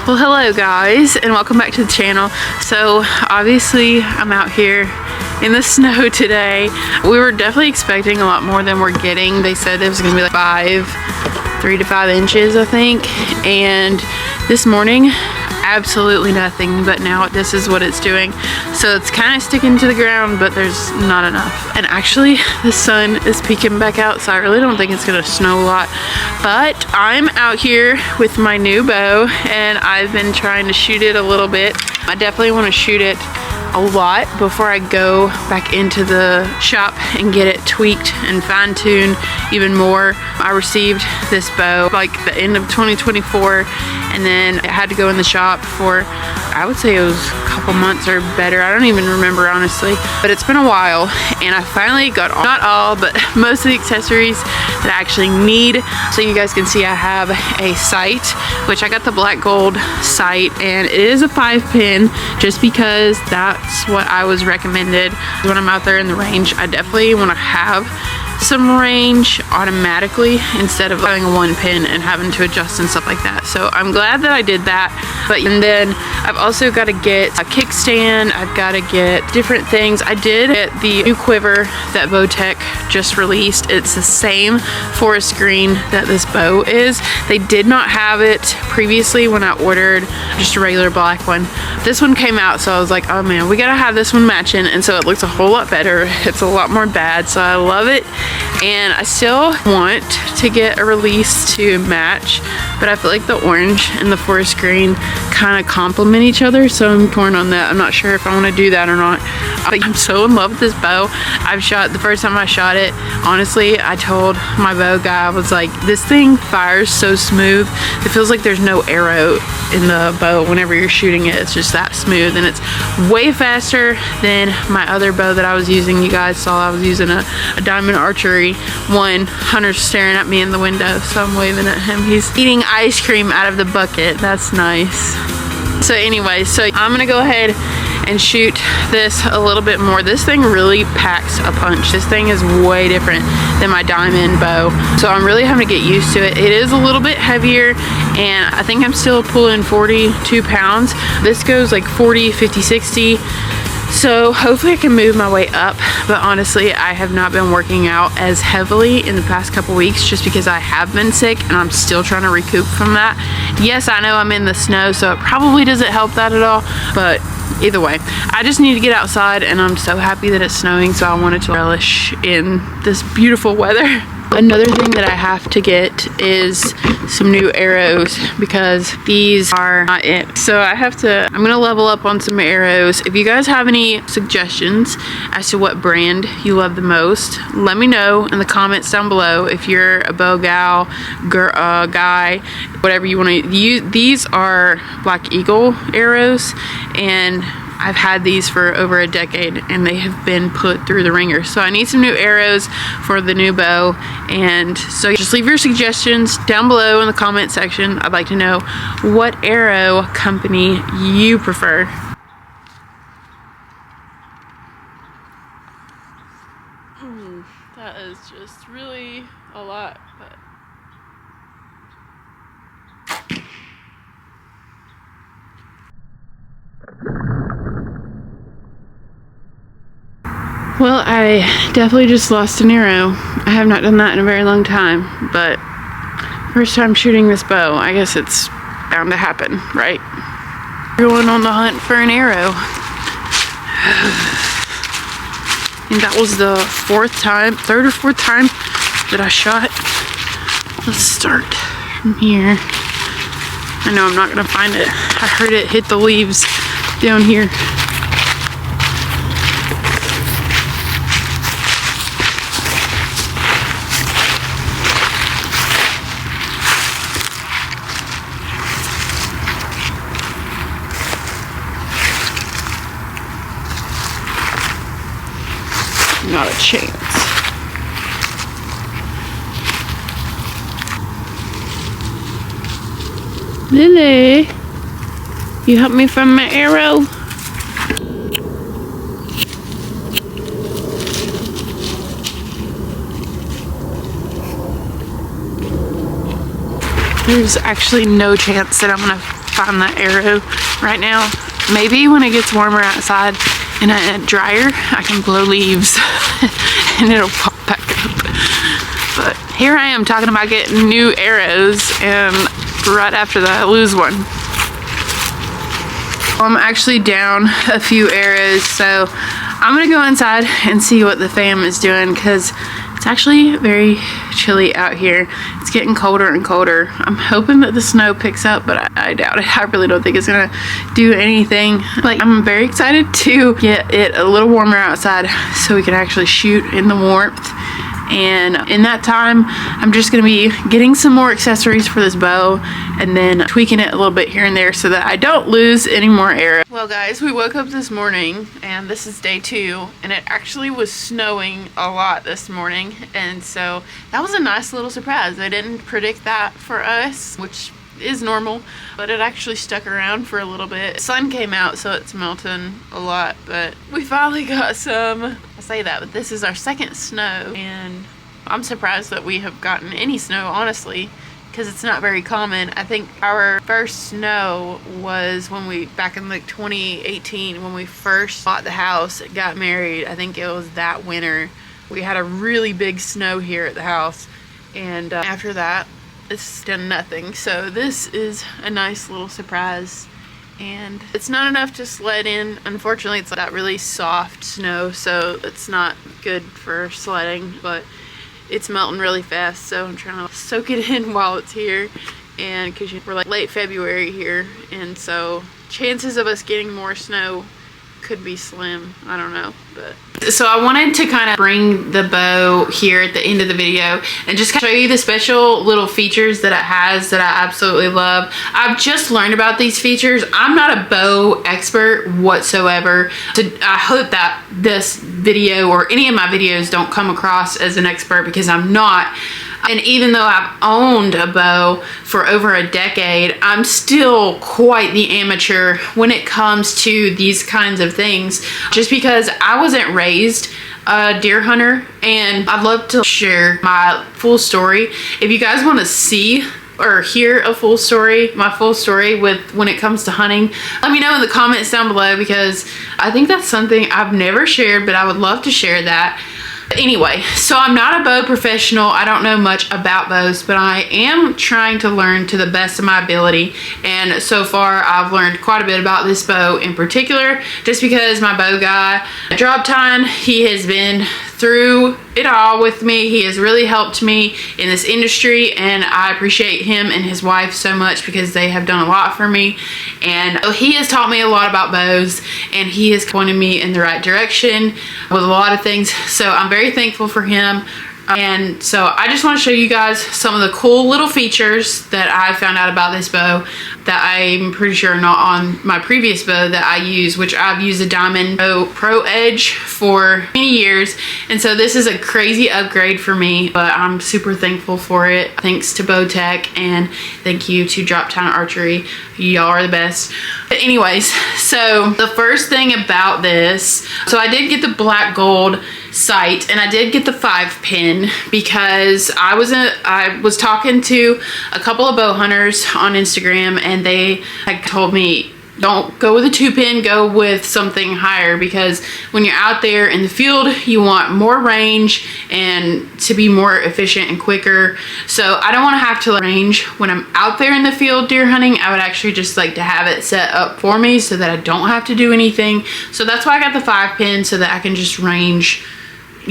Well, hello guys, and welcome back to the channel. So obviously I'm out here in the snow today. We were definitely expecting a lot more than we're getting. They said it was gonna be like 3 to 5 inches, I think. And this morning, absolutely nothing, but now this is what it's doing. So it's kind of sticking to the ground, but there's not enough. And actually the sun is peeking back out, so I really don't think it's gonna snow a lot. But I'm out here with my new bow and I've been trying to shoot it a little bit. I definitely want to shoot it a lot before I go back into the shop and get it tweaked and fine-tuned even more. I received this bow like the end of 2024, and then it had to go in the shop for, I would say it was a couple months or better. I don't even remember honestly, but it's been a while, and I finally got all, not all, but most of the accessories that I actually need. So you guys can see I have a sight, which I got the black gold sight, and it is a 5-pin just because that's what I was recommended when I'm out there in the range. I definitely want to have some range automatically instead of having a 1-pin and having to adjust and stuff like that. So I'm glad that I did that. And then I've also got to get a kickstand. I've got to get different things. I did get the new quiver that Bowtech just released. It's the same forest green that this bow is. They did not have it previously when I ordered just a regular black one. This one came out, so I was like, oh man, we gotta have this one matching, and so it looks a whole lot better. It's a lot more bad, so I love it. And I still want to get a release to match, but I feel like the orange and the forest green kind of complement each other, so I'm torn on that. I'm not sure if I want to do that or not. I'm so in love with this bow. I've shot, the first time I shot it, honestly, I told my bow guy, I was like, this thing fires so smooth. It feels like there's no arrow in the bow whenever you're shooting it. It's just that smooth, and it's way faster than my other bow that I was using. You guys saw I was using a diamond archery one. Hunter's staring at me in the window, so I'm waving at him. He's eating ice cream out of the bucket. That's nice. So anyway, so I'm gonna go ahead and shoot this a little bit more. This thing really packs a punch. This thing is way different than my diamond bow, so I'm really having to get used to it. It is a little bit heavier, and I think I'm still pulling 42 pounds. This goes like 40, 50, 60. So hopefully I can move my way up, but honestly I have not been working out as heavily in the past couple weeks just because I have been sick and I'm still trying to recoup from that. Yes, I know I'm in the snow, so it probably doesn't help that at all, but either way, I just need to get outside, and I'm so happy that it's snowing, so I wanted to relish in this beautiful weather. Another thing that I have to get is some new arrows because these are not it. So I'm gonna level up on some arrows. If you guys have any suggestions as to what brand you love the most, let me know in the comments down below. If you're a bow gal, guy, whatever you want to use. These are Black Eagle arrows, and I've had these for over a decade and they have been put through the ringer. So I need some new arrows for the new bow, and so just leave your suggestions down below in the comment section. I'd like to know what arrow company you prefer. That is just really a lot, but well, I definitely just lost an arrow. I have not done that in a very long time, but first time shooting this bow, I guess it's bound to happen, right? Going on the hunt for an arrow. And that was the third or fourth time that I shot. Let's start from here. I know I'm not gonna find it. I heard it hit the leaves down here. Not a chance. Lily, you help me find my arrow? There's actually no chance that I'm gonna find that arrow right now. Maybe when it gets warmer outside and a dryer, I can blow leaves and it'll pop back up. But here I am talking about getting new arrows, and right after that I lose one. I'm actually down a few arrows, so I'm gonna go inside and see what the fam is doing, because it's actually very chilly out here. It's getting colder and colder. I'm hoping that the snow picks up, but I doubt it. I really don't think it's gonna do anything. Like, I'm very excited to get it a little warmer outside so we can actually shoot in the warmth. And in that time, I'm just gonna be getting some more accessories for this bow and then tweaking it a little bit here and there so that I don't lose any more arrows. Well guys, we woke up this morning and this is day 2, and it actually was snowing a lot this morning, and so that was a nice little surprise. I didn't predict that for us, which is normal, but it actually stuck around for a little bit. The sun came out, so it's melting a lot, but we finally got some. I say that, but this is our second snow, and I'm surprised that we have gotten any snow, honestly, because it's not very common. I think our first snow was when back in like 2018, when we first bought the house, got married. I think it was that winter. We had a really big snow here at the house, and after that, it's done nothing. So this is a nice little surprise, and it's not enough to sled in. Unfortunately, it's that really soft snow, so it's not good for sledding, but it's melting really fast, so I'm trying to soak it in while it's here. And because we're like late February here, and so chances of us getting more snow could be slim. I don't know, but so I wanted to kind of bring the bow here at the end of the video and just show you the special little features that it has that I absolutely love. I've just learned about these features. I'm not a bow expert whatsoever, so I hope that this video or any of my videos don't come across as an expert, because I'm not. And even though I've owned a bow for over a decade, I'm still quite the amateur when it comes to these kinds of things, just because I wasn't raised a deer hunter, and I'd love to share my full story. If you guys want to see or hear a full story, my full story with when it comes to hunting, let me know in the comments down below, because I think that's something I've never shared, but I would love to share that. Anyway, so I'm not a bow professional. I don't know much about bows, but I am trying to learn to the best of my ability. And so far, I've learned quite a bit about this bow in particular, just because my bow guy, Drop Time, he has been through it all with me. He has really helped me in this industry, and I appreciate him and his wife so much, because they have done a lot for me. And he has taught me a lot about bows, and he has pointed me in the right direction with a lot of things. So I'm very thankful for him. And so I just want to show you guys some of the cool little features that I found out about this bow that I'm pretty sure are not on my previous bow that I use, which I've used a Diamond Pro Edge for many years. And so this is a crazy upgrade for me, but I'm super thankful for it. Thanks to Bowtech, and thank you to Drop Time Archery. Y'all are the best. But anyways, so the first thing about this, so I did get the black gold sight, and I did get the 5-pin because I was talking to a couple of bow hunters on Instagram, and they like told me, don't go with a 2-pin, go with something higher, because when you're out there in the field, you want more range and to be more efficient and quicker. So I don't want to have to range when I'm out there in the field deer hunting. I would actually just like to have it set up for me so that I don't have to do anything. So that's why I got the 5-pin, so that I can just range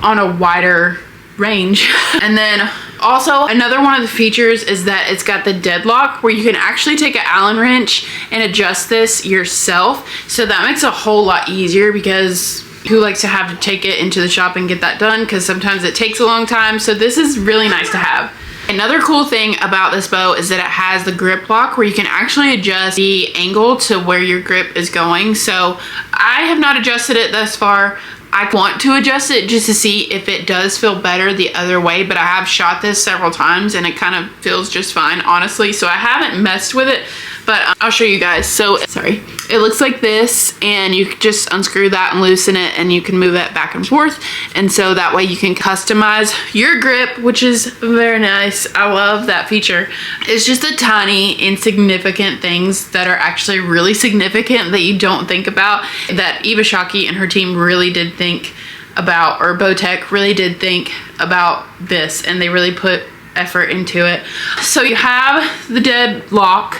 on a wider range. And then also another one of the features is that it's got the deadlock, where you can actually take an Allen wrench and adjust this yourself. So that makes a whole lot easier, because who likes to have to take it into the shop and get that done, because sometimes it takes a long time. So this is really nice to have. Another cool thing about this bow is that it has the grip lock, where you can actually adjust the angle to where your grip is going. So I have not adjusted it thus far. I want to adjust it just to see if it does feel better the other way, but I have shot this several times and it kind of feels just fine, honestly. So I haven't messed with it, but I'll show you guys. So sorry, it looks like this, and you just unscrew that and loosen it, and you can move it back and forth, and so that way you can customize your grip, which is very nice. I love that feature. It's just the tiny insignificant things that are actually really significant that you don't think about, that Eva Shockey and her team really did think about, or Bowtech really did think about this, and they really put effort into it. So you have the dead lock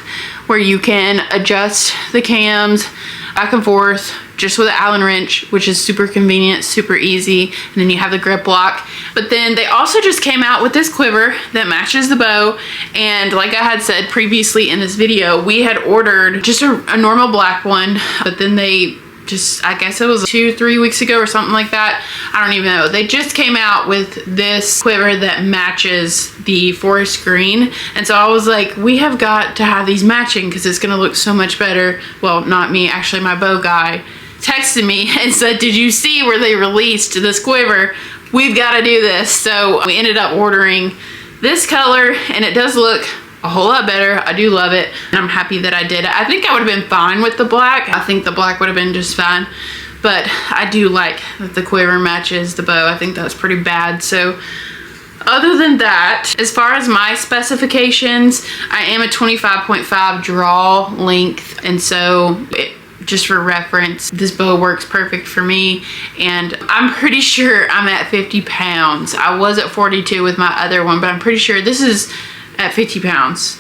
where you can adjust the cams back and forth just with an Allen wrench, which is super convenient, super easy. And then you have the grip lock. But then they also just came out with this quiver that matches the bow. And like I had said previously in this video, we had ordered just a normal black one, but then they just, I guess it was 2-3 weeks ago or something like that. I don't even know. They just came out with this quiver that matches the forest green. And so I was like, we have got to have these matching because it's going to look so much better. Well, not me, actually my bow guy texted me and said, did you see where they released this quiver? We've got to do this. So we ended up ordering this color, and it does look a whole lot better. I do love it, and I'm happy that I did it. I think I would have been fine with the black. I think the black would have been just fine, but I do like that the quiver matches the bow. I think that's pretty bad. So other than that, as far as my specifications, I am a 25.5 draw length, and so just for reference, this bow works perfect for me, and I'm pretty sure I'm at 50 pounds. I was at 42 with my other one, but I'm pretty sure this is at 50 pounds.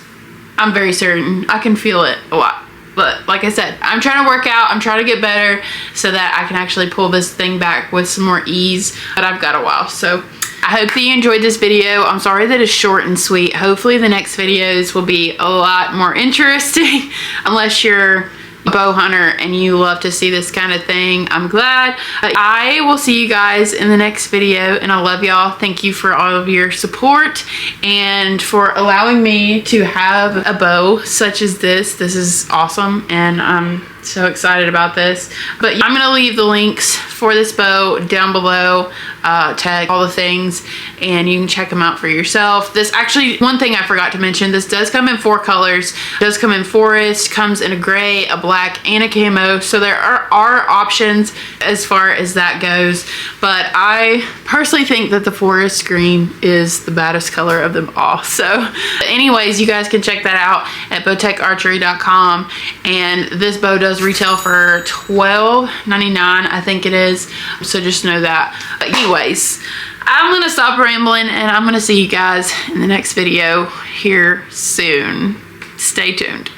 I'm very certain. I can feel it a lot. But like I said, I'm trying to work out. I'm trying to get better so that I can actually pull this thing back with some more ease. But I've got a while. So I hope that you enjoyed this video. I'm sorry that it's short and sweet. Hopefully the next videos will be a lot more interesting. Unless you're a bow hunter and you love to see this kind of thing, I'm glad. I will see you guys in the next video, and I love y'all. Thank you for all of your support and for allowing me to have a bow such as this. This is awesome, and I'm so excited about this. But I'm gonna leave the links for this bow down below, tag all the things, and you can check them out for yourself. This actually, one thing I forgot to mention, this does come in 4 colors. It does come in forest, comes in a gray, a black, and a camo. So there are options as far as that goes, but I personally think that the forest green is the baddest color of them all. So anyways, you guys can check that out at bowtecharchery.com, and this bow does retail for $12.99, I think it is. So just know that. But anyways, I'm gonna stop rambling, and I'm gonna see you guys in the next video here soon. Stay tuned.